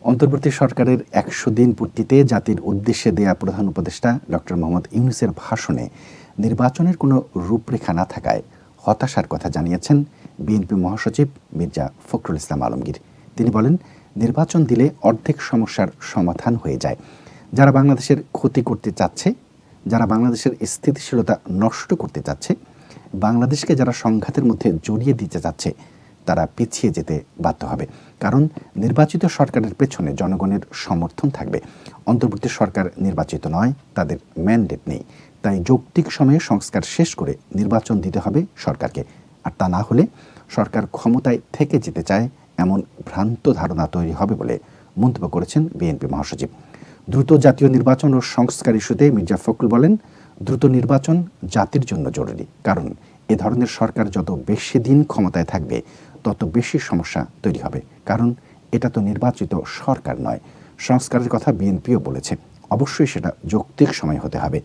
অন্তর্বর্তী সরকারের ১০০ দিন পূর্তিতে জাতির উদ্দেশ্যে দেয়া প্রধান উপদেষ্টা ডক্টর মোহাম্মদ ইউনূসের ভাষণে নির্বাচনের কোনো রূপরেখা না থাকায় হতাশার কথা জানিয়েছেন বিএনপি মহাসচিব মির্জা ফখরুল ইসলাম আলমগীর। তিনি বলেন, নির্বাচন দিলে অর্ধেক সমস্যার সমাধান হয়ে যায়। যারা বাংলাদেশের ক্ষতি করতে চাচ্ছে, যারা বাংলাদেশের স্থিতিশীলতা নষ্ট করতে চাচ্ছে, বাংলাদেশকে যারা সংঘাতের মধ্যে জড়িয়ে দিতে চাচ্ছে, তারা পিছিয়ে যেতে বাধ্য হবে। কারণ নির্বাচিত সরকারের পেছনে জনগণের সমর্থন থাকবে। অন্তর্বর্তী সরকার নির্বাচিত নয়, তাদের ম্যান্ডেট নেই। তাই যৌক্তিক সময়ে সংস্কার শেষ করে নির্বাচন দিতে হবে সরকারকে। আর তা না হলে সরকার ক্ষমতায় থেকে যেতে চায় এমন ভ্রান্ত ধারণা তৈরি হবে বলে মন্তব্য করেছেন বিএনপি মহাসচিব। দ্রুত জাতীয় নির্বাচন ও সংস্কার ইস্যুতে মির্জা ফখরুল বলেন, দ্রুত নির্বাচন জাতির জন্য জরুরি। কারণ এ ধরনের সরকার যত বেশি দিন ক্ষমতায় থাকবে তত বেশি সমস্যা তৈরি হবে। কারণ এটা তো নির্বাচিত সরকার নয়। সংস্কারের কথা বিএনপিও বলেছে, অবশ্যই সেটা যৌক্তিক সময় হতে হবে।